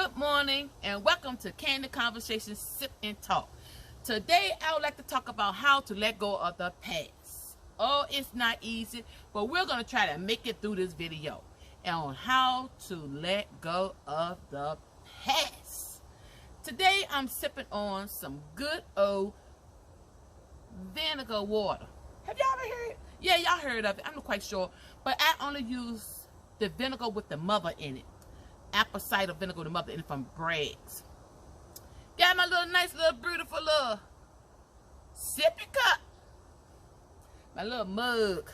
Good morning and welcome to CANdidConverSations Sip and Talk. Today I would like to talk about how to let go of the past. Oh, it's not easy, but we're going to try to make it through this video and on how to let go of the past. Today I'm sipping on some good old vinegar water. Have y'all ever heard? Yeah, y'all heard of it. I'm not quite sure, but I only use the vinegar with the mother in it. Apple cider vinegar with the mother in it from Bragg's. Got my little nice little beautiful little sippy cup. My little mug.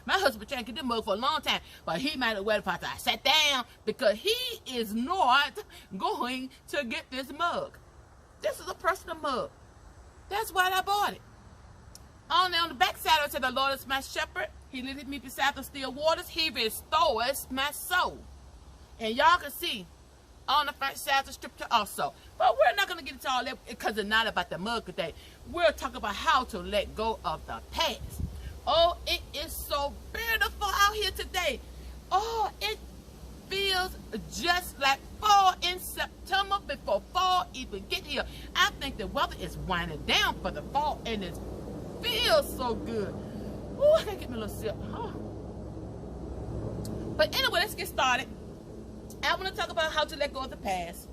My husband been trying to get this mug for a long time, but he might have waited for I sat down because he is not going to get this mug. This is a personal mug. That's why I bought it. On the back side it said, "The Lord is my shepherd. He leadeth me beside the still waters. He restores my soul." And y'all can see on the front side of the scripture also. But we're not going to get into all that because it's not about the mug today. We're talking about how to let go of the past. Oh, it is so beautiful out here today. Oh, it feels just like fall in September before fall even get here. I think the weather is winding down for the fall and it feels so good. Oh, I gotta get me a little sip. Oh. But anyway, let's get started. I want to talk about how to let go of the past.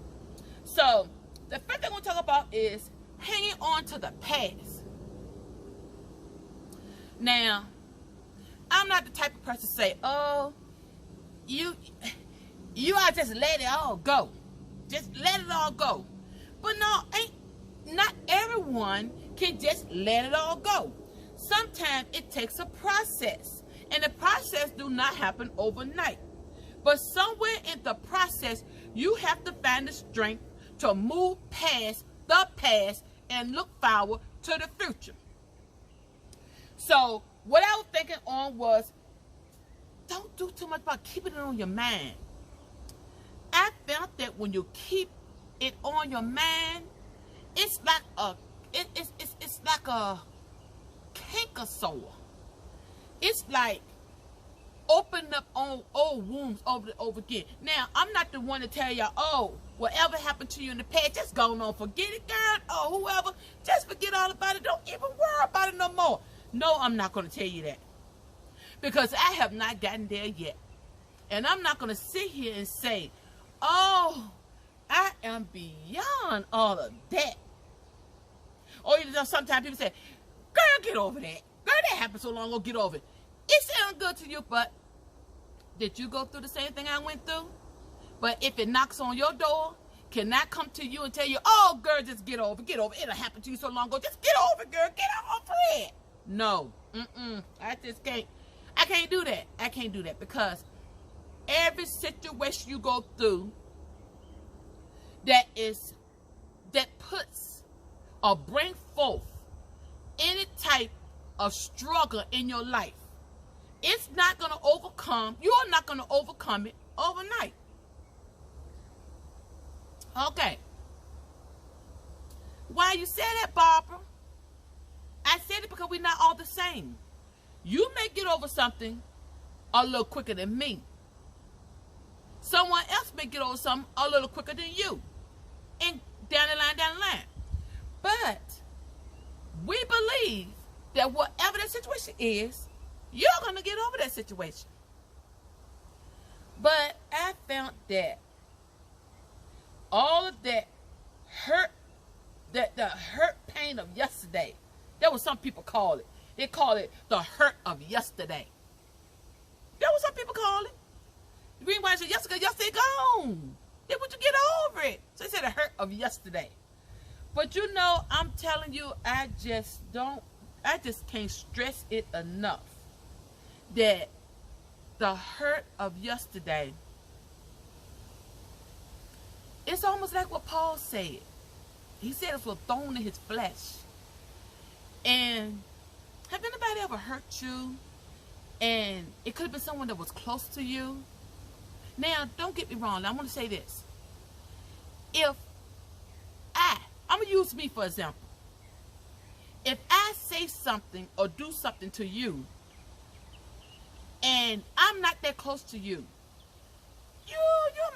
So, the first thing I want to talk about is hanging on to the past. Now, I'm not the type of person to say, "Oh, you ought to just let it all go. Just let it all go." But no, not everyone can just let it all go. Sometimes it takes a process, and the process do not happen overnight. But somewhere in the process, you have to find the strength to move past the past and look forward to the future. So what I was thinking on was, don't do too much about keeping it on your mind. I felt that when you keep it on your mind, it's like a it's like a canker sore. It's like open up on old wounds over and over again. Now, I'm not the one to tell y'all, "Oh, whatever happened to you in the past, just go on, forget it, girl," or whoever. Just forget all about it. Don't even worry about it no more. No, I'm not going to tell you that. Because I have not gotten there yet. And I'm not going to sit here and say, "Oh, I am beyond all of that." Or you know, sometimes people say, "Girl, get over that. Girl, that happened so long ago, get over it." It sounds good to you, but did you go through the same thing I went through? But if it knocks on your door, can I come to you and tell you, "Oh, girl, just get over it. It'll happen to you so long ago. Just get over it, girl. Get over it." No. I just can't. I can't do that. I can't do that because every situation you go through that puts or bring forth any type of struggle in your life, it's not going to overcome. You're not going to overcome it overnight. Okay. Why you say that, Barbara? I said it because we're not all the same. You may get over something a little quicker than me. Someone else may get over something a little quicker than you. And down the line. But we believe that whatever the situation is, you're going to get over that situation. But I found that all of that hurt, the hurt pain of yesterday, that was some people call it. They call it the hurt of yesterday. That's what some people call it. The reason why I said yesterday gone. Then would you get over it? So they said the hurt of yesterday. But you know, I'm telling you, I just can't stress it enough that the hurt of yesterday, it's almost like what Paul said. He said it was a thorn in his flesh. And have anybody ever hurt you? And it could have been someone that was close to you. Now, don't get me wrong. I want to say this. If I'm going to use me for example. If I say something or do something to you and I'm not that close to you, you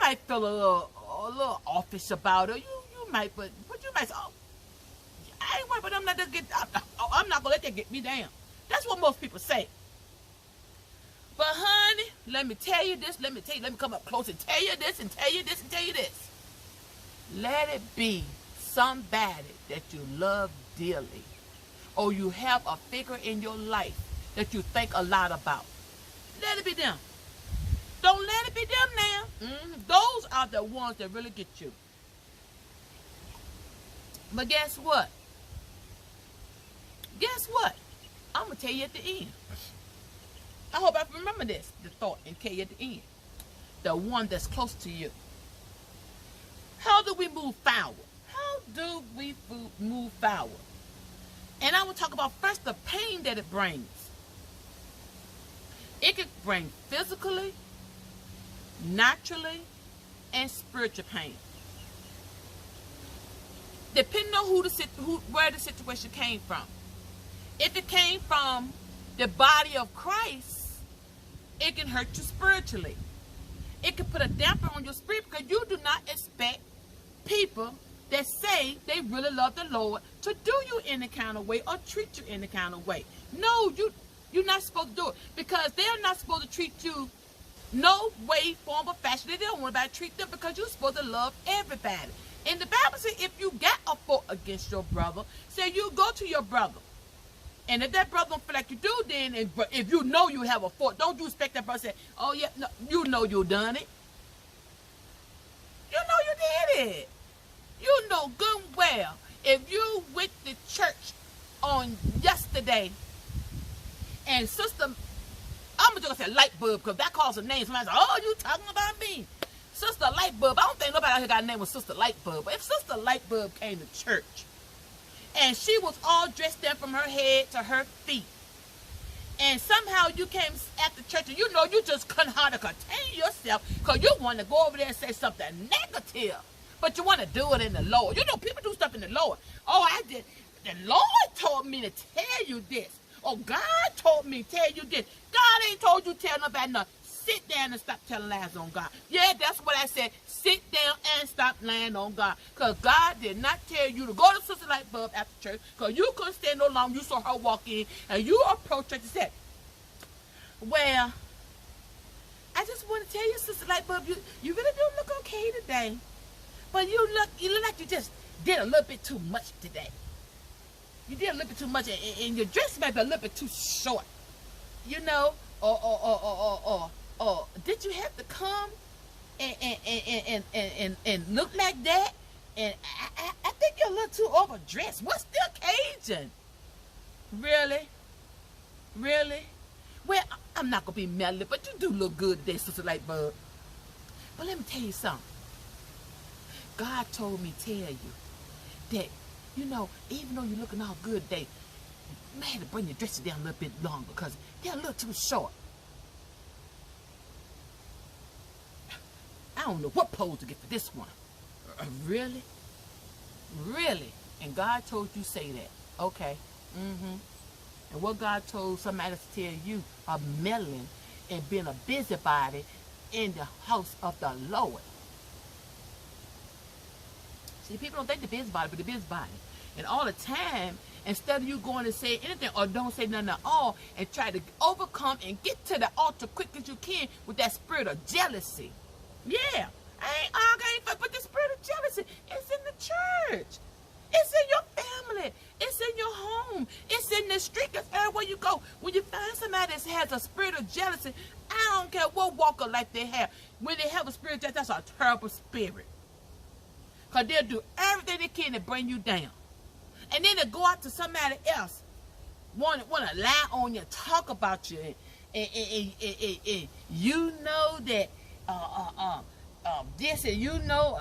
might feel a little a little offish about her. You might, but you might say, oh, I ain't worried, but I'm not gonna let that get me down. That's what most people say. But honey, let me tell you this, let me come up close and tell you this and tell you this and tell you this. Let it be somebody that you love dearly, or you have a figure in your life that you think a lot about. Let it be them. Don't let it be them now. Those are the ones that really get you. But guess what? Guess what? I'm going to tell you at the end. I hope I remember this, the thought, and tell you at the end. The one that's close to you. How do we move forward? How do we move forward? And I will talk about first the pain that it brings. It can bring physically, naturally, and spiritual pain. Depending on where the situation came from. If it came from the body of Christ, it can hurt you spiritually. It can put a damper on your spirit because you do not expect people that say they really love the Lord to do you in a kind of way or treat you in a kind of way. No, you're not supposed to do it because they're not supposed to treat you no way, form, or fashion. They don't want to treat them because you're supposed to love everybody. And the Bible says if you got a fault against your brother, say you go to your brother. And if that brother don't feel like you do, then if you know you have a fault, don't you expect that brother to say, oh yeah, no, you know you done it. You know you did it. You know good and well, if you went to church on yesterday, and sister, I'm just gonna say light bulb because that calls her name. Somebody say, oh, you talking about me? Sister Light Bulb. I don't think nobody out here got a name with Sister Light Bulb. But if Sister Light Bulb came to church, and she was all dressed in from her head to her feet, and somehow you came after church and you know you just couldn't hardly contain yourself because you want to go over there and say something negative, but you want to do it in the Lord. You know people do stuff in the Lord. Oh, I did. The Lord told me to tell you this. Oh, God told me to tell you this. God ain't told you to tell nobody nothing. Sit down and stop telling lies on God. Yeah, that's what I said. Sit down and stop lying on God. Because God did not tell you to go to Sister Light Bulb after church. Because you couldn't stand no longer. You saw her walk in. And you approached her and said, well, I just want to tell you, Sister Light Bulb, you really do look okay today. But you look like you just did a little bit too much today. You did a little bit too much. And your dress may be a little bit too short. You know, or did you have to come and look like that? And I think you're a little too overdressed. What's the occasion? Really? Really? Well, I'm not going to be mellow, but you do look good today, Sister Light Bulb. But let me tell you something. God told me to tell you that, you know, even though you're looking all good today, you may have to bring your dresses down a little bit longer because they're a little too short. I don't know what pose to get for this one. Really? Really? And God told you say that. Okay. And what God told somebody to tell you are meddling and being a busybody in the house of the Lord. See, people don't think the busybody, but the busybody. And all the time, instead of you going to say anything or don't say nothing at all and try to overcome and get to the altar quick as you can with that spirit of jealousy. Yeah, I ain't arguing, but the spirit of jealousy is in the church. It's in your family. It's in your home. It's in the street. It's everywhere you go. When you find somebody that has a spirit of jealousy, I don't care what walk of life they have. When they have a spirit of jealousy, that's a terrible spirit. Because they'll do everything they can to bring you down. And then they'll go out to somebody else, want to lie on you, talk about you, and you know that this, and you know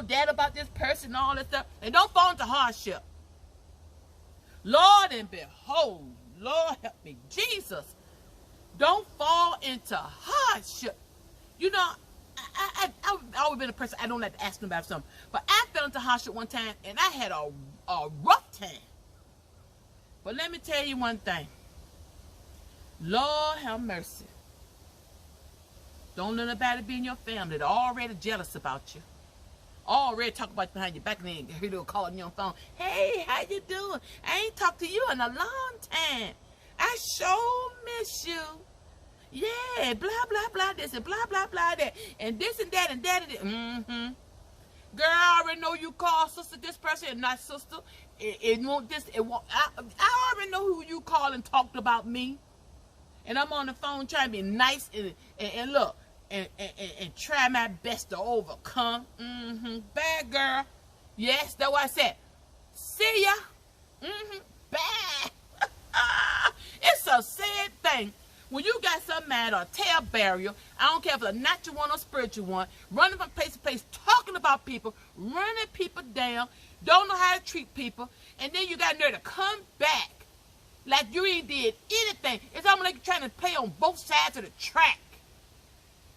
that about this person and all that stuff, and don't fall into hardship. Lord and behold, Lord help me, Jesus, don't fall into hardship. You know, I've always been a person, I don't like to ask them about something, but I fell into hardship one time, and I had a rough time. But let me tell you one thing. Lord have mercy. Don't let nobody be in your family. They're already jealous about you. Already talk about you behind your back, and then hear them calling you on the phone. Hey, how you doing? I ain't talked to you in a long time. I sure miss you. Yeah, blah, blah, blah, this and blah, blah, blah, that. And this and that and that and that. Mm-hmm. Girl, I already know you call sister this person and not sister. It won't this, it won't. I already know who you call and talked about me. And I'm on the phone trying to be nice and look, and try my best to overcome. Mm-hmm. Bad girl. Yes, that's what I said. See ya. Mm-hmm. Bad. It's a sad thing. When you got some mad or tail barrier, I don't care if it's a natural one or spiritual one, running from place to place, talking about people, running people down, don't know how to treat people, and then you got nerve to come back like you ain't did anything. It's almost like you're trying to play on both sides of the track.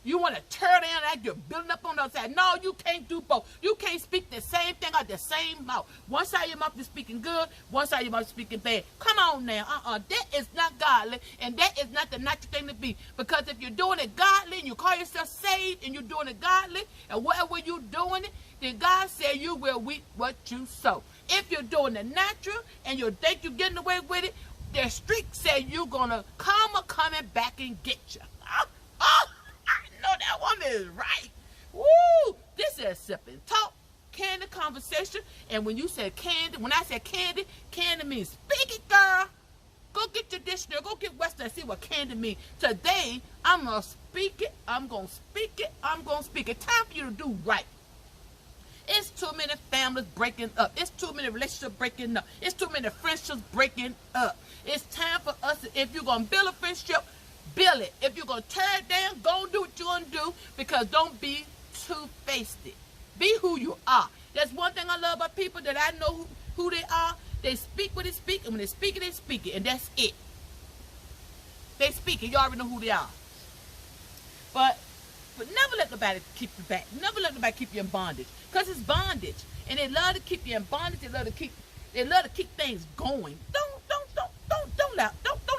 You want to tear down like you're building up on the other side. No, you can't do both. You can't speak the same thing out the same mouth. One side of your mouth is speaking good, one side of your mouth is speaking bad. Come on now. That is not godly, and that is not the natural thing to be. Because if you're doing it godly, and you call yourself saved, and you're doing it godly, and whatever you're doing it, then God said you will reap what you sow. If you're doing it natural, and you think you're getting away with it, the street said you're going to coming back and get you. I know that one is right. Woo! This is Sipping Talk, Candid Conversation. And when you said candy, when I said candy, candy means speak it, girl. Go get your dictionary. Go get Western and see what candy means. Today, I'm going to speak it. I'm going to speak it. I'm going to speak it. Time for you to do right. It's too many families breaking up. It's too many relationships breaking up. It's too many friendships breaking up. It's time for us, if you're going to build a friendship, build it. If you're going to tear it down, go and do what you're going to do, because don't be two-faced. Be who you are. That's one thing I love about people, that I know who they are. They speak what they speak, and when they speak it, they speak it, and that's it. They speak it. You already know who they are. But never let nobody keep you back. Never let nobody keep you in bondage, because it's bondage, and they love to keep you in bondage. They love to keep things going. Don't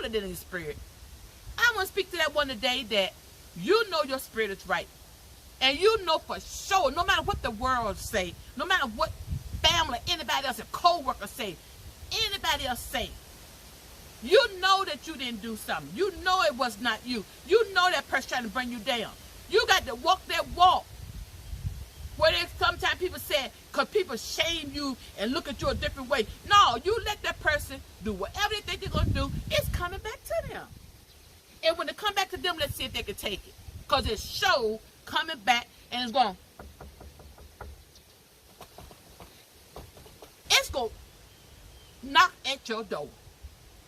let it in your spirit. I want to speak to that one today, that you know your spirit is right. And you know for sure, no matter what the world say, no matter what family, anybody else, a co-worker say, anybody else say, you know that you didn't do something. You know it was not you. You know that person trying to bring you down. You got to walk that walk. Where sometimes people say, because people shame you and look at you a different way. No, you let that person do whatever they think they're going to do. It's coming back to them. And when they come back to them, let's see if they can take it. Because it's show coming back, and it's going to knock at your door.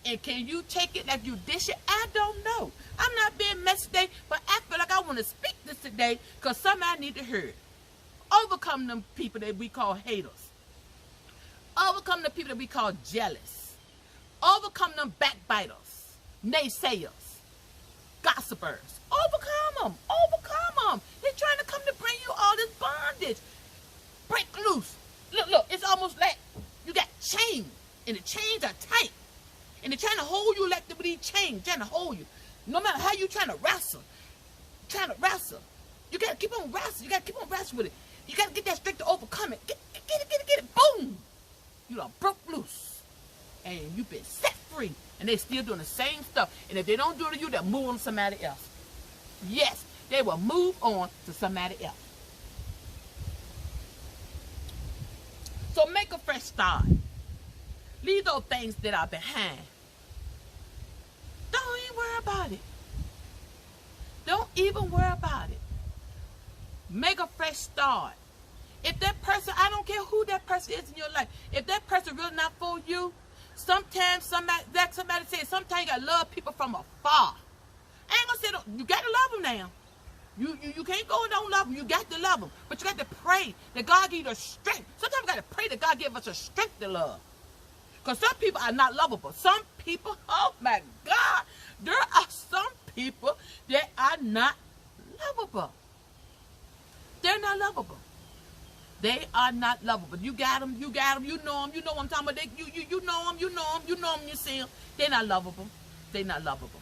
And can you take it like you dish it? I don't know. I'm not being messy today, but I feel like I want to speak this today, because somebody need to hear it. Overcome them people that we call haters. Overcome the people that we call jealous. Overcome them backbiters, naysayers, gossipers. Overcome them. Overcome them. They're trying to come to bring you all this bondage. Break loose. Look, it's almost like you got chains, and the chains are tight. And they're trying to hold you like these chains, trying to hold you. No matter how you're trying to wrestle. You got to keep on wrestling. You got to keep on wrestling with it. You got to get that strength to overcome it. Get it. Boom. You done broke loose. And you've been set free. And they're still doing the same stuff. And if they don't do it to you, they'll move on to somebody else. Yes, they will move on to somebody else. So make a fresh start. Leave those things that are behind. Don't even worry about it. Don't even worry about it. Make a fresh start. If that person, I don't care who that person is in your life, if that person really not for you, sometimes somebody says, sometimes you gotta love people from afar. I ain't gonna say you gotta love them now. You can't go and don't love them. You got to love them, but you got to pray that God give you the strength. Sometimes we got to pray that God give us the strength to love. Because some people are not lovable. Some people, oh my God, there are some people that are not lovable. They're not lovable. They are not lovable. You got them, you know them, you know what I'm talking about. You know them, you see them. They're not lovable. They're not lovable.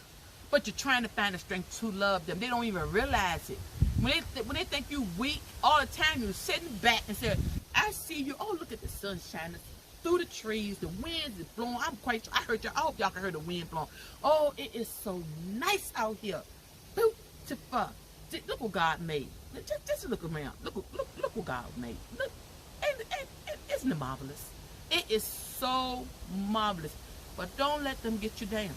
But you're trying to find the strength to love them. They don't even realize it. When they think you weak, all the time you're sitting back and say, I see you. Oh, look at the sun shining through the trees. The wind is blowing. I'm quite sure. I hope y'all can hear the wind blowing. Oh, it is so nice out here. Beautiful. Look what God made. Just look around. Look what God made. Look, isn't it marvelous? It is so marvelous. But don't let them get you down.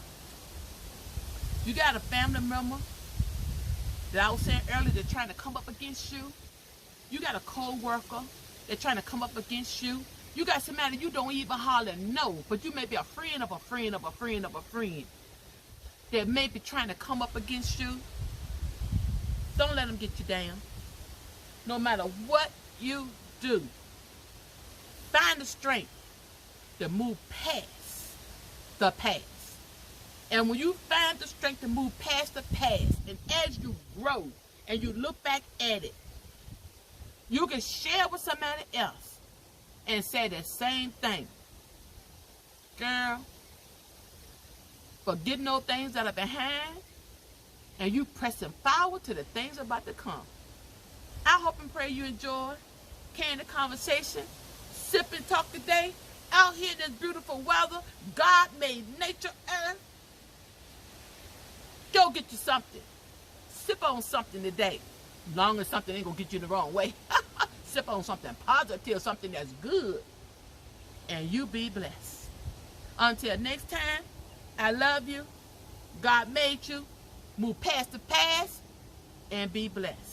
You got a family member that I was saying earlier, they're trying to come up against you. You got a co-worker, they're trying to come up against you. You got somebody you don't even hardly know, but you may be a friend of a friend of a friend of a friend that may be trying to come up against you. Don't let them get you down. No matter what you do, find the strength to move past the past. And when you find the strength to move past the past, and as you grow and you look back at it, you can share with somebody else and say the same thing. Girl, forgetting those things that are behind, and you pressing forward to the things about to come. I hope and pray you enjoy Candid Conversation, Sip and Talk today. Out here in this beautiful weather, God made nature, earth. Go get you something. Sip on something today. Long as something ain't gonna get you the wrong way. Sip on something positive, something that's good. And you be blessed. Until next time, I love you. God made you. Move past the past and be blessed.